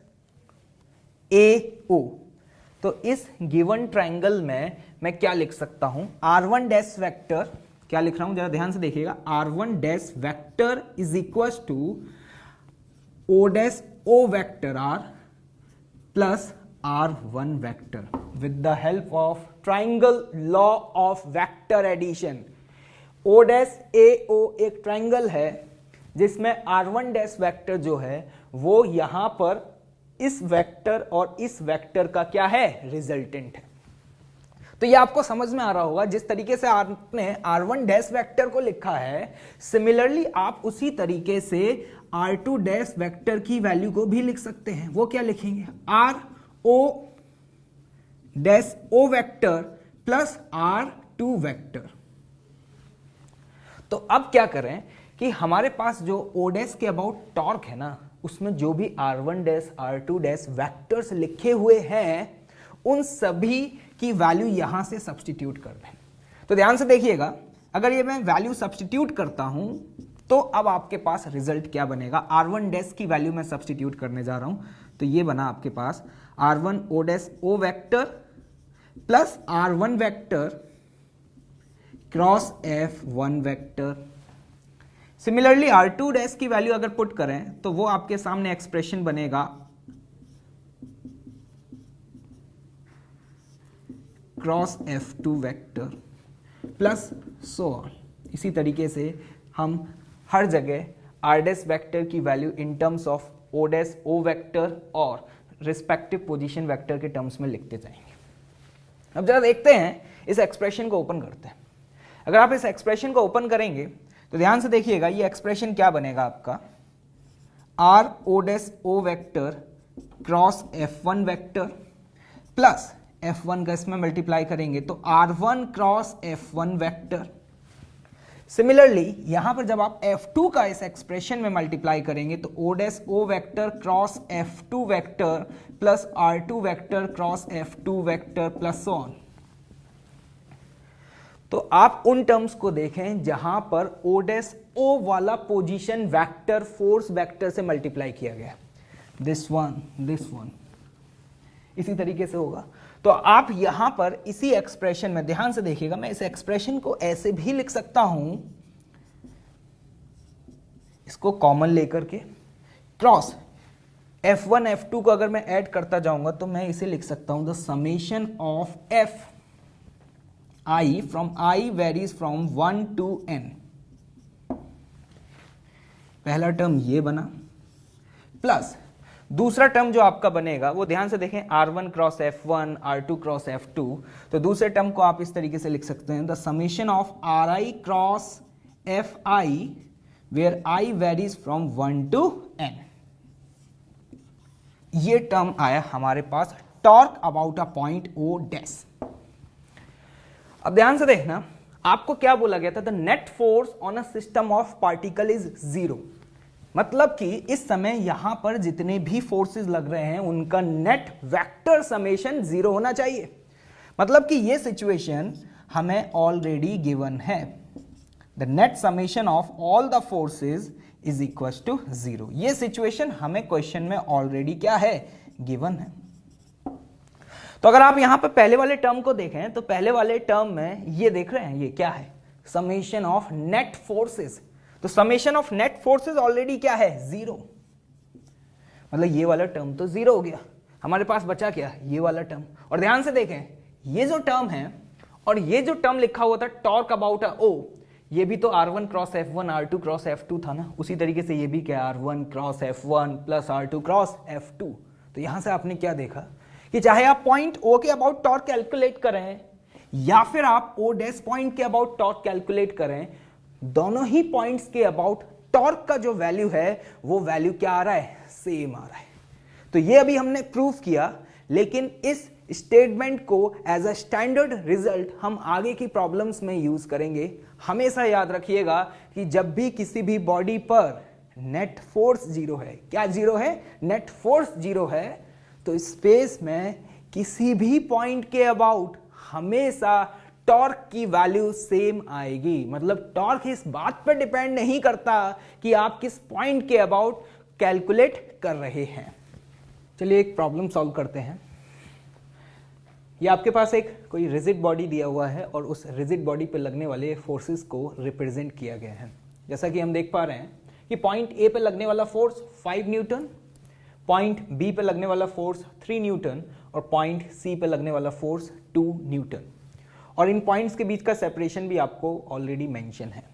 ए ओ, तो इस गिवन ट्राइंगल में मैं क्या लिख सकता हूं, R1 डैश वेक्टर, क्या लिख रहा हूं जरा ध्यान से देखिएगा, R1 dash vector is equal to O dash O vector R plus R1 vector with the help of triangle law of vector addition. O dash A O एक ट्राइंगल है जिसमें R1 डैश वेक्टर जो है वो यहां पर इस vector और इस वेक्टर का क्या है, रिजल्टेंट है। तो ये आपको समझ में आ रहा होगा, जिस तरीके से आपने R1 डैश वेक्टर को लिखा है, सिमिलरली आप उसी तरीके से R2 डैश वेक्टर की वैल्यू को भी लिख सकते हैं। वो क्या लिखेंगे, R O dash O vector plus R2 vector. तो अब क्या करें कि हमारे पास जो ओ डैश के अबाउट टॉर्क है ना, उसमें जो भी R1 dash R2 dash vectors लिखे हुए हैं उन सभी की वैल्यू यहां से सब्स्टिट्यूट कर दें। तो ध्यान से देखिएगा, अगर ये मैं वैल्यू सब्स्टिट्यूट करता हूं तो अब आपके पास रिजल्ट क्या बनेगा, R1 डैश की वैल्यू मैं सब्स्टिट्यूट करने जा रहा हूं, तो ये बना आपके पास R1 O dash O vector plus R1 vector cross F1 vector. Similarly R2 dash की वैल्यू अगर पुट करें तो वो आपके सामने एक्सप्रेशन बनेगा cross F2 vector plus so on. इसी तरीके से हम हर जगह R डैश वेक्टर की value in terms of O dash O vector और रिस्पेक्टिव पोजीशन वेक्टर के टर्म्स में लिखते जाएंगे। अब जरा देखते हैं, इस एक्सप्रेशन को ओपन करते हैं। अगर आप इस एक्सप्रेशन को ओपन करेंगे तो ध्यान से देखिएगा, ये एक्सप्रेशन क्या बनेगा आपका, R O dash O vector cross F1 vector plus F1 का इसमें मल्टीप्लाई करेंगे तो R1 cross F1 vector. Similarly यहां पर जब आप F2 का इस एक्सप्रेशन में मल्टीप्लाई करेंगे तो O dash O vector cross F2 vector plus R2 vector cross F2 vector plus on. तो आप उन टर्म्स को देखें जहां पर O डैश O वाला पोजीशन वेक्टर फोर्स वेक्टर से मल्टीप्लाई किया गया, दिस वन, इसी तरीके से होगा। तो आप यहां पर इसी एक्सप्रेशन में ध्यान से देखिएगा, मैं इस एक्सप्रेशन को ऐसे भी लिख सकता हूं, इसको कॉमन लेकर के क्रॉस F1 F2 को अगर मैं ऐड करता जाऊंगा तो मैं इसे लिख सकता हूं the summation of F I from I varies from 1 to n। पहला टर्म ये बना, प्लस दूसरा टर्म जो आपका बनेगा वो ध्यान से देखें, R1 cross F1 R2 cross F2। तो दूसरे टर्म को आप इस तरीके से लिख सकते हैं the summation of RI cross FI where I varies from 1 to n। ये टर्म आया हमारे पास torque about a point O dash. अब ध्यान से देखना, आपको क्या बोला गया था, the net force on a system of particle is 0। मतलब कि इस समय यहां पर जितने भी फोर्सेस लग रहे हैं उनका नेट वेक्टर समेशन 0 होना चाहिए। मतलब कि ये सिचुएशन हमें ऑलरेडी गिवन है, the net summation of all the forces is equal to 0। ये सिचुएशन हमें क्वेश्चन में ऑलरेडी क्या है, गिवन है। तो अगर आप यहां पर पहले वाले टर्म को देखें तो पहले वाले टर्म में ये देख रहे हैं, ये क्या है, समेशन ऑफ नेट फोर्सेस। तो summation of net forces already क्या है, 0। मतलब ये वाला टर्म तो 0 हो गया, हमारे पास बचा क्या, ये वाला टर्म। और ध्यान से देखें, ये जो टर्म है और ये जो टर्म लिखा हुआ था टॉर्क अबाउट अ O, ये भी तो R1 cross F1 R2 cross F2 था ना, उसी तरीके से ये भी क्या, R1 cross F1 plus R2 cross F2। तो यहां से आपने क्या देखा कि चाहे आप पॉइंट O के अबाउट टॉर्क कैलकुलेट करें या फिर आप O डैश पॉइंट के अबाउट टॉर्क कैलकुलेट करें, दोनों ही पॉइंट्स के अबाउट टॉर्क का जो वैल्यू है वो वैल्यू क्या आ रहा है, सेम आ रहा है। तो ये अभी हमने प्रूफ किया, लेकिन इस स्टेटमेंट को एज अ स्टैंडर्ड रिजल्ट हम आगे की प्रॉब्लम्स में यूज करेंगे। हमेशा याद रखिएगा कि जब भी किसी भी बॉडी पर नेट फोर्स 0 है, क्या 0 है, नेट फोर्स 0 है, तो स्पेस में किसी भी पॉइंट के अबाउट हमेशा टॉर्क की वैल्यू सेम आएगी। मतलब टॉर्क इस बात पर डिपेंड नहीं करता कि आप किस पॉइंट के अबाउट कैलकुलेट कर रहे हैं। चलिए एक प्रॉब्लम सॉल्व करते हैं। ये आपके पास एक कोई रिजिड बॉडी दिया हुआ है और उस रिजिड बॉडी पर लगने वाले फोर्सेस को रिप्रेजेंट किया गया है। जैसा कि हम देख पा रहे हैं कि पॉइंट ए पे लगने वाला फोर्स 5 न्यूटन, पॉइंट बी पे लगने वाला फोर्स 3 न्यूटन और पॉइंट सी पे लगने वाला फोर्स 2 न्यूटन। और इन पॉइंट्स के बीच का सेपरेशन भी आपको ऑलरेडी मेंशन है।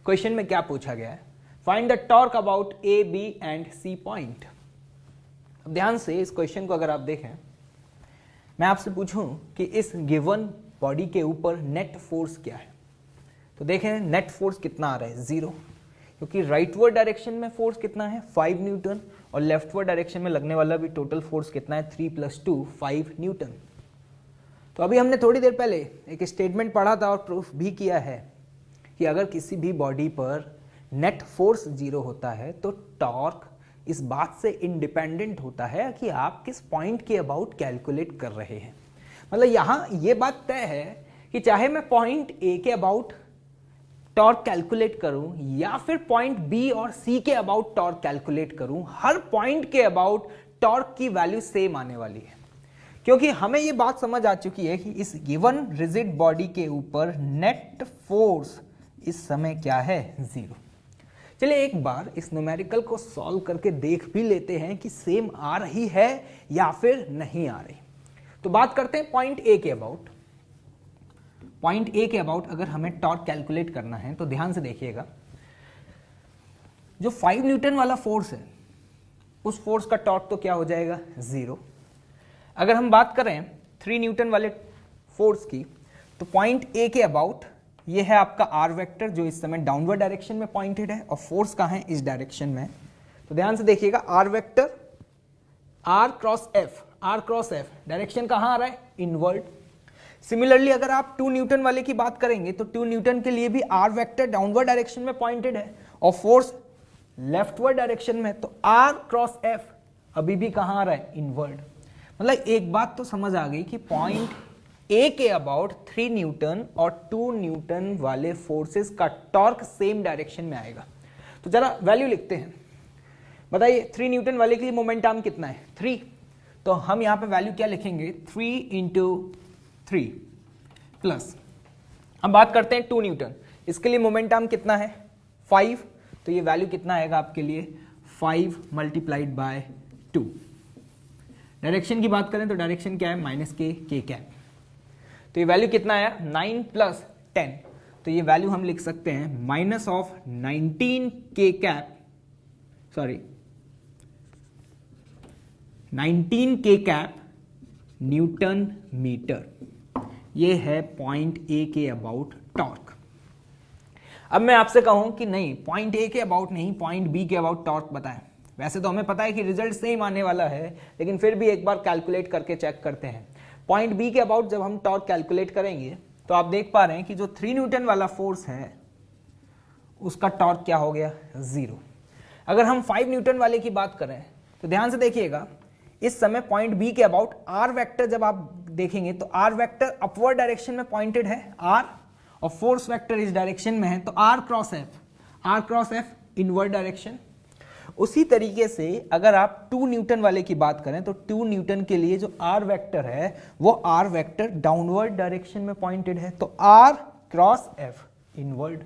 क्वेश्चन में क्या पूछा गया है? Find the torque about A, B and C point. अब ध्यान से इस क्वेश्चन को अगर आप देखें, मैं आपसे पूछूं कि इस गिवन बॉडी के ऊपर नेट फोर्स क्या है, तो देखें नेट फोर्स कितना आ रहा है, 0, क्योंकि राइटवर्ड डायरेक्शन में फोर्स कितना है 5 न्यूटन और लेफ्टवर्ड डायरेक्शन में लगने वाला भी टोटल फोर्स कितना है 3 + 2 5 न्यूटन। तो अभी हमने थोड़ी देर पहले एक स्टेटमेंट पढ़ा था और प्रूफ भी किया है कि अगर किसी भी बॉडी पर नेट फोर्स 0 होता है तो टॉर्क इस बात से इंडिपेंडेंट होता है कि आप किस पॉइंट के अबाउट कैलकुलेट कर रहे हैं। मतलब यहां यह बात तय है कि चाहे मैं पॉइंट ए के अबाउट टॉर्क कैलकुलेट करूं या फिर पॉइंट बी और सी के अबाउट टॉर्क कैलकुलेट करूं, हर पॉइंट के अबाउट टॉर्क की वैल्यू सेम आने वाली है, क्योंकि हमें यह बात समझ आ चुकी है कि इस गिवन रिजिड बॉडी के ऊपर नेट फोर्स इस समय क्या है, 0। चलिए एक बार इस न्यूमेरिकल को सॉल्व करके देख भी लेते हैं कि सेम आ रही है या फिर नहीं आ रही। तो बात करते हैं पॉइंट ए के अबाउट। पॉइंट ए के अबाउट अगर हमें टॉर्क कैलकुलेट करना है तो ध्यान से देखिएगा, जो 5 न्यूटन वाला फोर्स है उस फोर्स का टॉर्क तो क्या हो जाएगा, 0। अगर हम बात करें 3 न्यूटन वाले फोर्स की, तो पॉइंट ए के अबाउट ये है आपका आर वेक्टर जो इस समय डाउनवर्ड डायरेक्शन में पॉइंटेड है और फोर्स कहां है, इस डायरेक्शन में। तो ध्यान से देखिएगा, R vector R cross F direction कहां आ रहा है, इनवर्ड। सिमिलरली अगर आप 2 न्यूटन वाले की बात करेंगे तो 2 न्यूटन के लिए भी आर वेक्टर डाउनवर्ड डायरेक्शन में पॉइंटेड है और फोर्स लेफ्टवर्ड डायरेक्शन में, तो आर क्रॉस एफ अभी भी कहां आ रहा है, इनवर्ड। मतलब एक बात तो समझ आ गई कि पॉइंट ए के अबाउट 3 न्यूटन और 2 न्यूटन वाले फोर्सेस का टॉर्क सेम डायरेक्शन में आएगा। तो जरा वैल्यू लिखते हैं, बताइए 3 न्यूटन वाले के लिए मोमेंट आर्म कितना है, 3। तो हम यहां पे वैल्यू क्या लिखेंगे, 3 × 3 प्लस, हम बात करते हैं 2 न्यूटन, इसके लिए मोमेंट आर्म कितना है, 5। तो ये वैल्यू कितना आएगा आपके लिए, 5 × 2। डायरेक्शन की बात करें तो डायरेक्शन क्या है, -k कैप। तो ये वैल्यू कितना आया, 9 + 10। तो ये वैल्यू हम लिख सकते हैं -19k cap, sorry 19k cap newton metre. ये है पॉइंट ए के अबाउट टॉर्क। अब मैं आपसे कहूं कि नहीं पॉइंट ए के अबाउट नहीं, पॉइंट बी के अबाउट टॉर्क बताएं। वैसे तो हमें पता है कि रिजल्ट सेम आने वाला है, लेकिन फिर भी एक बार कैलकुलेट करके चेक करते हैं। पॉइंट बी के अबाउट जब हम टॉर्क कैलकुलेट करेंगे तो आप देख पा रहे हैं कि जो 3 न्यूटन वाला फोर्स है उसका टॉर्क क्या हो गया, 0। अगर हम 5 न्यूटन वाले की बात करें तो ध्यान से देखिएगा, इस समय पॉइंट बी के अबाउट आर वेक्टर जब आप देखेंगे तो आर वेक्टर अपवर्ड डायरेक्शन में पॉइंटेड है आर, और फोर्स वेक्टर इस डायरेक्शन में है, तो R cross F inward direction. उसी तरीके से अगर आप 2 न्यूटन वाले की बात करें तो 2 न्यूटन के लिए जो आर वेक्टर है वो आर वेक्टर डाउनवर्ड डायरेक्शन में पॉइंटेड है, तो आर क्रॉस एफ इनवर्ड।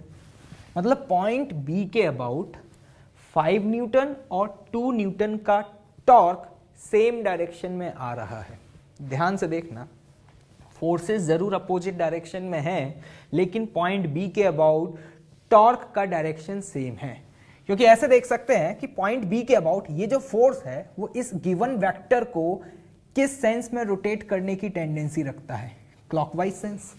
मतलब पॉइंट बी के अबाउट 5 न्यूटन और 2 न्यूटन का टॉर्क सेम डायरेक्शन में आ रहा है। ध्यान से देखना, फोर्सेस जरूर अपोजिट डायरेक्शन में हैं, लेकिन पॉइंट बी के अबाउट टॉर्क का डायरेक्शन सेम है। क्योंकि ऐसे देख सकते हैं कि पॉइंट बी के अबाउट ये जो फोर्स है वो इस गिवन वेक्टर को किस सेंस में रोटेट करने की टेंडेंसी रखता है, क्लॉकवाइज सेंस।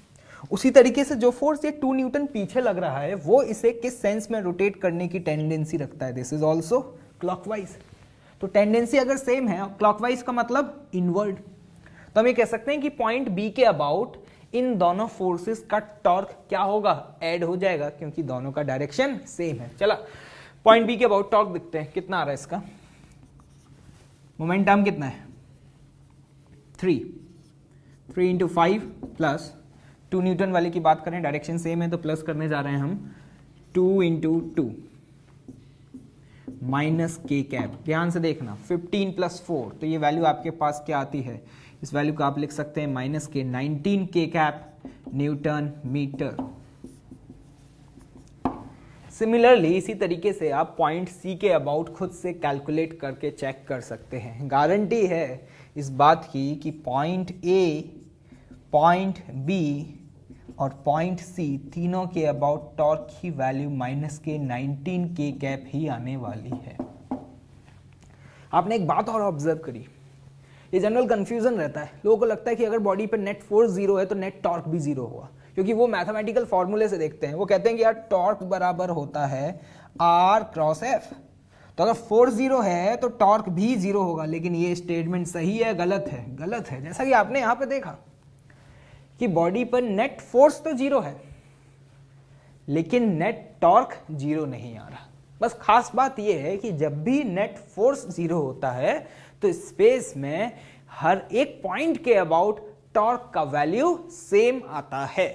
उसी तरीके से जो फोर्स ये 2 न्यूटन पीछे लग रहा है वो इसे किस सेंस में रोटेट करने की टेंडेंसी रखता है, दिस इज ऑल्सो क्लॉकवाइज। तो टेंडेंसी अगर सेम है, क्लॉकवाइज का मतलब इनवर्ड, तो हम ये कह सकते हैं कि पॉइंट बी के अबाउट इन दोनों फोर्सेस का टॉर्क क्या होगा, ऐड हो जाएगा, क्योंकि दोनों का डायरेक्शन सेम है। चला पॉइंट बी के अबाउट टॉर्क दिखते हैं, कितना आ रहा है इसका, मोमेंट आर्म कितना है, 3 इंटू 5 प्लस 2 न्यूटन वाले की बात करें, डायरेक्शन सेम है तो प्लस करने जा रहे हैं हम, 2 इंटू 2 माइनस के कैप। ध्यान से देखना, 15 प्लस 4 तो ये वैल्यू आपके पास क्या आती है, इस वैल्यू को आप लिख सकते हैं माइनस के 19 के कैप न्यूटन मीटर। सिमिलरली इसी तरीके से आप पॉइंट सी के अबाउट खुद से कैलकुलेट करके चेक कर सकते हैं। गारंटी है इस बात की कि पॉइंट ए, पॉइंट बी और पॉइंट सी तीनों के अबाउट टॉर्क की वैल्यू माइनस के 19 के कैप ही आने वाली है। आपने एक बात और ऑब्जर्व करी, ये जनरल कंफ्यूजन रहता है, लोगों को लगता है कि अगर बॉडी पे नेट फोर्स जीरो है तो नेट टॉर्क भी जीरो होगा, क्योंकि वो मैथमेटिकल फॉर्मूले से देखते हैं। वो कहते हैं कि यार टॉर्क बराबर होता है आर क्रॉस एफ, तो अगर फोर्स जीरो है तो टॉर्क भी जीरो होगा। लेकिन ये स्टेटमेंट सही है गलत है? गलत है। जैसा कि आपने यहां पे देखा कि बॉडी पर नेट फोर्स तो जीरो है लेकिन नेट टॉर्क जीरो नहीं आ रहा। बस खास बात यह है कि जब भी नेट फोर्स जीरो होता है तो स्पेस में हर एक पॉइंट के अबाउट टॉर्क का वैल्यू सेम आता है।